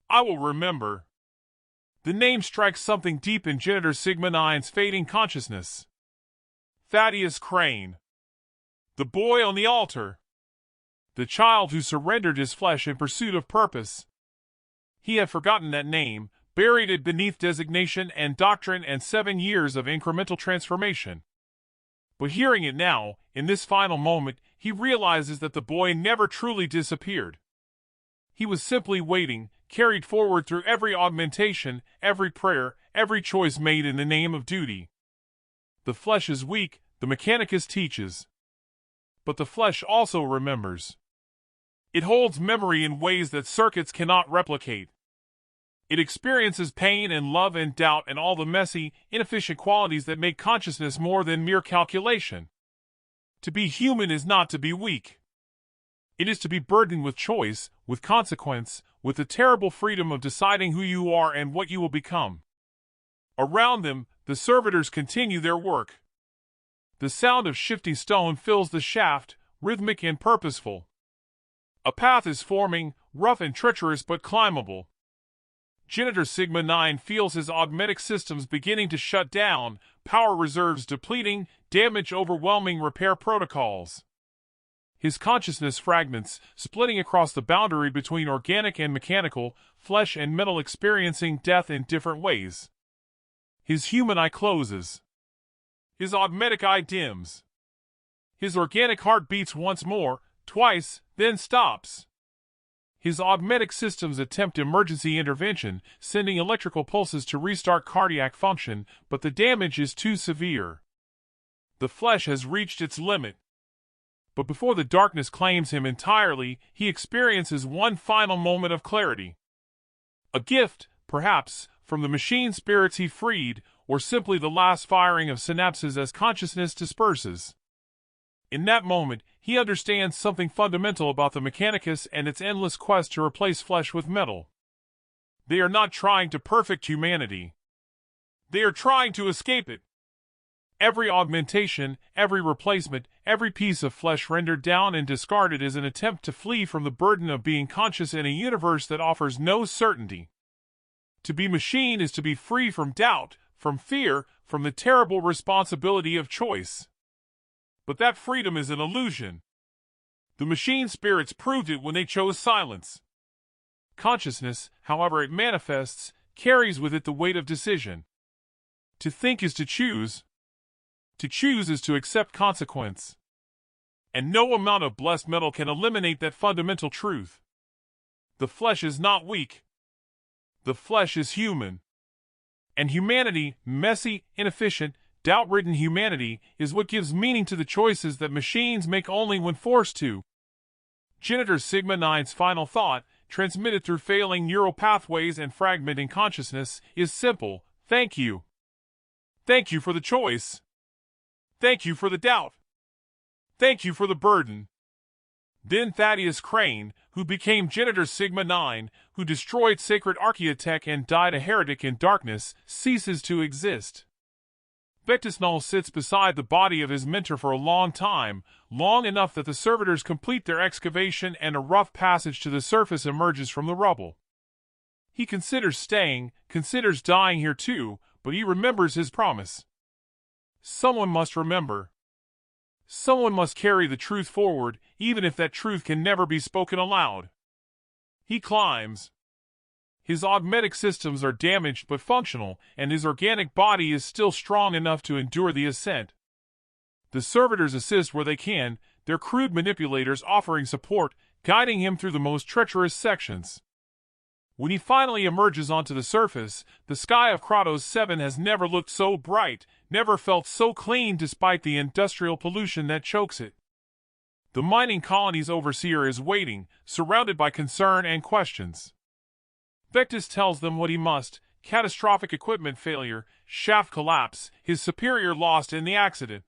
I will remember. The name strikes something deep in Janitor Sigma 9's fading consciousness. Thaddeus Crane. The boy on the altar. The child who surrendered his flesh in pursuit of purpose. He had forgotten that name, buried it beneath designation and doctrine and 7 years of incremental transformation. But hearing it now, in this final moment, he realizes that the boy never truly disappeared. He was simply waiting, carried forward through every augmentation, every prayer, every choice made in the name of duty. The flesh is weak, the Mechanicus teaches. But the flesh also remembers. It holds memory in ways that circuits cannot replicate. It experiences pain and love and doubt and all the messy, inefficient qualities that make consciousness more than mere calculation. To be human is not to be weak. It is to be burdened with choice, with consequence, with the terrible freedom of deciding who you are and what you will become. Around them, the servitors continue their work. The sound of shifting stone fills the shaft, rhythmic and purposeful. A path is forming, rough and treacherous but climbable. Janitor Sigma 9 feels his augmetic systems beginning to shut down, power reserves depleting, damage overwhelming repair protocols. His consciousness fragments, splitting across the boundary between organic and mechanical, flesh and metal, experiencing death in different ways. His human eye closes. His augmetic eye dims. His organic heart beats once more, twice, then stops. His augmetic systems attempt emergency intervention, sending electrical pulses to restart cardiac function, but the damage is too severe. The flesh has reached its limit. But before the darkness claims him entirely, he experiences one final moment of clarity. A gift, perhaps, from the machine spirits he freed, or simply the last firing of synapses as consciousness disperses. In that moment, he understands something fundamental about the Mechanicus and its endless quest to replace flesh with metal. They are not trying to perfect humanity. They are trying to escape it. Every augmentation, every replacement, every piece of flesh rendered down and discarded is an attempt to flee from the burden of being conscious in a universe that offers no certainty. To be machine is to be free from doubt, from fear, from the terrible responsibility of choice. But that freedom is an illusion. The machine spirits proved it when they chose silence. Consciousness, however it manifests, carries with it the weight of decision. To think is to choose. To choose is to accept consequence. And no amount of blessed metal can eliminate that fundamental truth. The flesh is not weak. The flesh is human. And humanity, messy, inefficient, doubt-ridden humanity, is what gives meaning to the choices that machines make only when forced to. Janitor Sigma 9's final thought, transmitted through failing neural pathways and fragmenting consciousness, is simple: thank you. Thank you for the choice. Thank you for the doubt. Thank you for the burden. Then Thaddeus Crane, who became Janitor Sigma 9, who destroyed sacred Archaeotech and died a heretic in darkness, ceases to exist. Vectisnol sits beside the body of his mentor for a long time, long enough that the servitors complete their excavation and a rough passage to the surface emerges from the rubble. He considers staying, considers dying here too, but he remembers his promise. Someone must remember. Someone must carry the truth forward, even if that truth can never be spoken aloud. He climbs. His augmetic systems are damaged but functional, and his organic body is still strong enough to endure the ascent. The servitors assist where they can, their crude manipulators offering support, guiding him through the most treacherous sections. When he finally emerges onto the surface, the sky of Kratos 7 has never looked so bright, never felt so clean despite the industrial pollution that chokes it. The mining colony's overseer is waiting, surrounded by concern and questions. Vectis tells them what he must: catastrophic equipment failure, shaft collapse, his superior lost in the accident.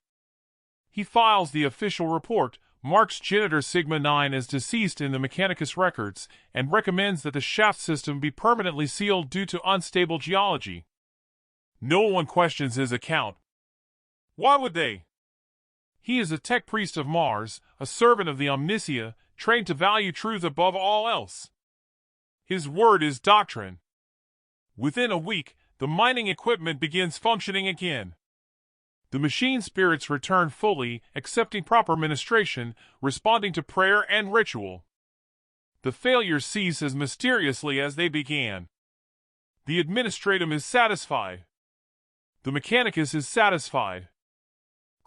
He files the official report, marks Janitor Sigma 9 as deceased in the Mechanicus records, and recommends that the shaft system be permanently sealed due to unstable geology. No one questions his account. Why would they? He is a tech priest of Mars, a servant of the Omnicia, trained to value truth above all else. His word is doctrine. Within a week, the mining equipment begins functioning again. The machine spirits return fully, accepting proper ministration, responding to prayer and ritual. The failures cease as mysteriously as they began. The administratum is satisfied. The Mechanicus is satisfied.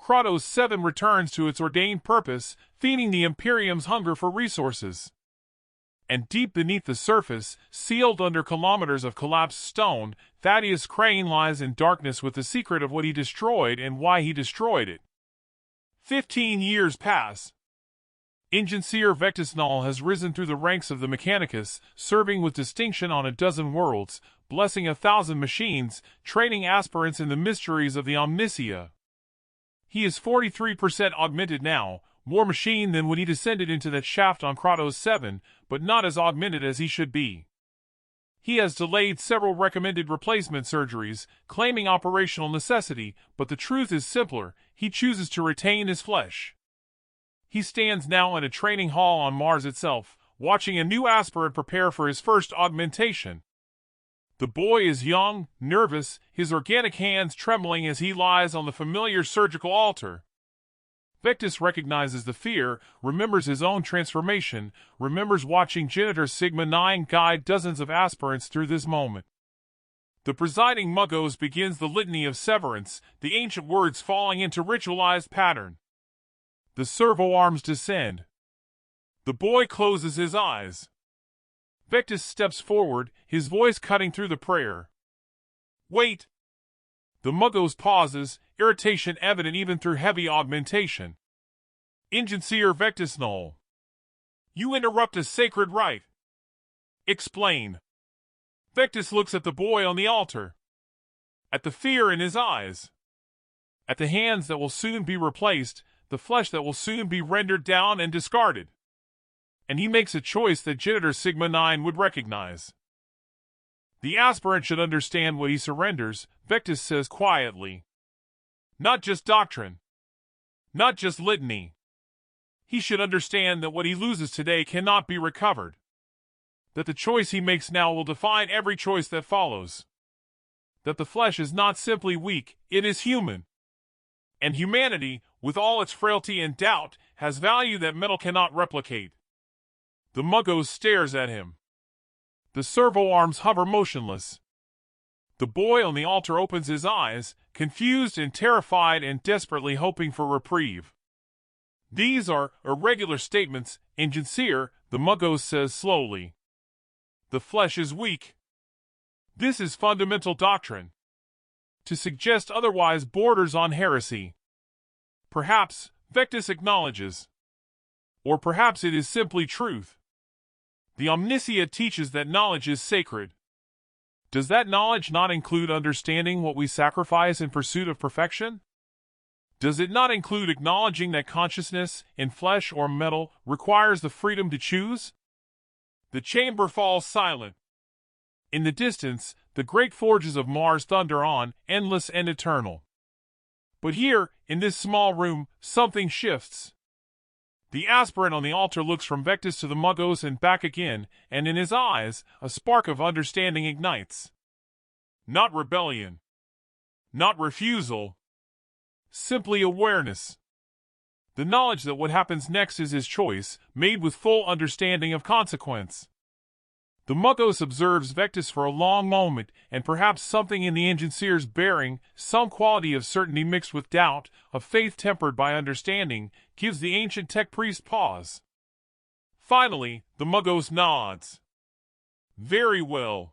Kratos 7 returns to its ordained purpose, feeding the Imperium's hunger for resources. And deep beneath the surface, sealed under kilometers of collapsed stone, Thaddeus Crane lies in darkness with the secret of what he destroyed and why he destroyed it. 15 years pass. Engineer Vectis Null has risen through the ranks of the Mechanicus, serving with distinction on a dozen worlds, blessing 1,000 machines, training aspirants in the mysteries of the Omnicia. He is 43% augmented now, more machine than when he descended into that shaft on Kratos 7, but not as augmented as he should be. He has delayed several recommended replacement surgeries, claiming operational necessity, but the truth is simpler, he chooses to retain his flesh. He stands now in a training hall on Mars itself, watching a new aspirant prepare for his first augmentation. The boy is young, nervous, his organic hands trembling as he lies on the familiar surgical altar. Vectis recognizes the fear, remembers his own transformation, remembers watching Janitor Sigma 9 guide dozens of aspirants through this moment. The presiding Muggos begins the litany of severance, the ancient words falling into ritualized pattern. The servo arms descend. The boy closes his eyes. Vectis steps forward, his voice cutting through the prayer. Wait! The Muggos pauses, irritation evident even through heavy augmentation. Engineer Vectis Null. You interrupt a sacred rite. Explain. Vectis looks at the boy on the altar. At the fear in his eyes. At the hands that will soon be replaced, the flesh that will soon be rendered down and discarded. And he makes a choice that Janitor Sigma 9 would recognize. The aspirant should understand what he surrenders, Vectis says quietly. Not just doctrine. Not just litany. He should understand that what he loses today cannot be recovered. That the choice he makes now will define every choice that follows. That the flesh is not simply weak, it is human. And humanity, with all its frailty and doubt, has value that metal cannot replicate. The Muggos stares at him. The servo arms hover motionless. The boy on the altar opens his eyes, confused and terrified and desperately hoping for reprieve. These are irregular statements, Engineer, the Muggos says slowly. The flesh is weak. This is fundamental doctrine. To suggest otherwise borders on heresy. Perhaps, Vectis acknowledges. Or perhaps it is simply truth. The Omnicia teaches that knowledge is sacred. Does that knowledge not include understanding what we sacrifice in pursuit of perfection? Does it not include acknowledging that consciousness, in flesh or metal, requires the freedom to choose? The chamber falls silent. In the distance, the great forges of Mars thunder on, endless and eternal. But here, in this small room, something shifts. The aspirant on the altar looks from Vectis to the Muggos and back again, and in his eyes, a spark of understanding ignites. Not rebellion. Not refusal. Simply awareness. The knowledge that what happens next is his choice, made with full understanding of consequence. The Muggos observes Vectis for a long moment, and perhaps something in the Engineer's bearing, some quality of certainty mixed with doubt, of faith tempered by understanding, gives the ancient tech priest pause. Finally, the Muggos nods. Very well.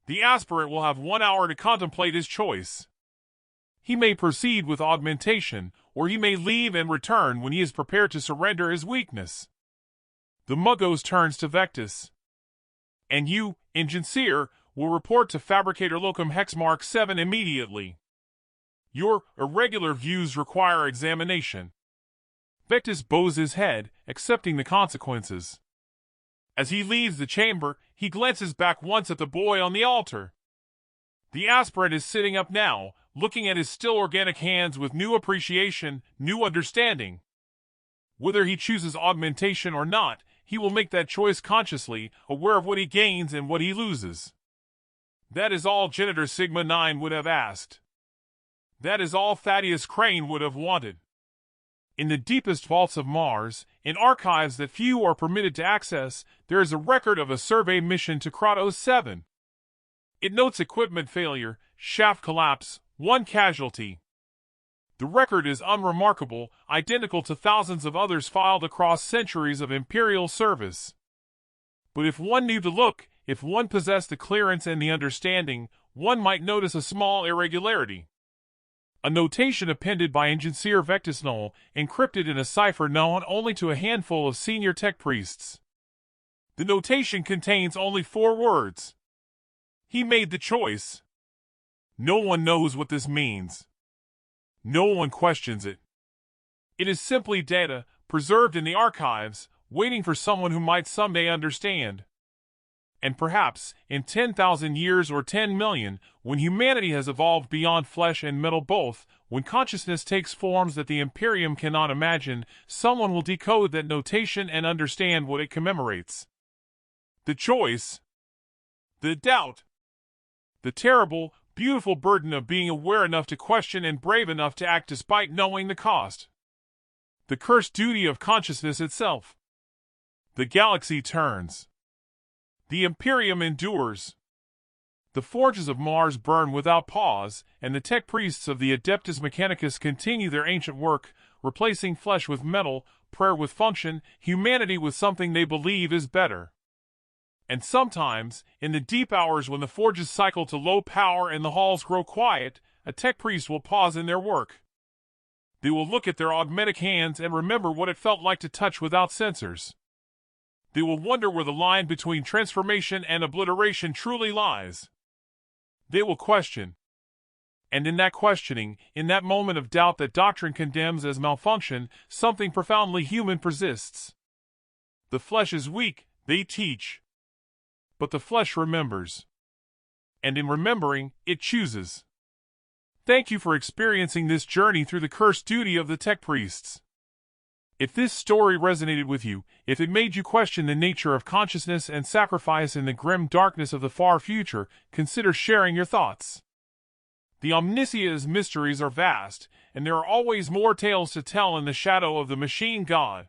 The aspirant will have 1 hour to contemplate his choice. He may proceed with augmentation, or he may leave and return when he is prepared to surrender his weakness. The Muggos turns to Vectis. And you, Engineer, will report to Fabricator Locum Hexmark 7 immediately. Your irregular views require examination. Vectis bows his head, accepting the consequences. As he leaves the chamber, he glances back once at the boy on the altar. The aspirant is sitting up now, looking at his still organic hands with new appreciation, new understanding. Whether he chooses augmentation or not, he will make that choice consciously, aware of what he gains and what he loses. That is all Genitor Sigma 9 would have asked. That is all Thaddeus Crane would have wanted. In the deepest vaults of Mars, in archives that few are permitted to access, there is a record of a survey mission to Kratos 7. It notes equipment failure, shaft collapse, 1 casualty. The record is unremarkable, identical to thousands of others filed across centuries of Imperial service. But if one knew to look, if one possessed the clearance and the understanding, one might notice a small irregularity. A notation appended by Engineer Vectis Null, encrypted in a cipher known only to a handful of senior tech priests. The notation contains only 4 words. He made the choice. No one knows what this means. No one questions it. It is simply data, preserved in the archives, waiting for someone who might someday understand. And perhaps, in 10,000 years or 10 million, when humanity has evolved beyond flesh and metal both, when consciousness takes forms that the Imperium cannot imagine, someone will decode that notation and understand what it commemorates. The choice. The doubt. The terrible, beautiful burden of being aware enough to question and brave enough to act despite knowing the cost. The cursed duty of consciousness itself. The galaxy turns. The Imperium endures. The forges of Mars burn without pause, and the tech priests of the Adeptus Mechanicus continue their ancient work, replacing flesh with metal, prayer with function, humanity with something they believe is better. And sometimes, in the deep hours when the forges cycle to low power and the halls grow quiet, a tech priest will pause in their work. They will look at their augmetic hands and remember what it felt like to touch without sensors. They will wonder where the line between transformation and obliteration truly lies. They will question. And in that questioning, in that moment of doubt that doctrine condemns as malfunction, something profoundly human persists. The flesh is weak, they teach. But the flesh remembers. And in remembering, it chooses. Thank you for experiencing this journey through the cursed duty of the tech priests. If this story resonated with you, if it made you question the nature of consciousness and sacrifice in the grim darkness of the far future, consider sharing your thoughts. The Omniscia's mysteries are vast, and there are always more tales to tell in the shadow of the machine god.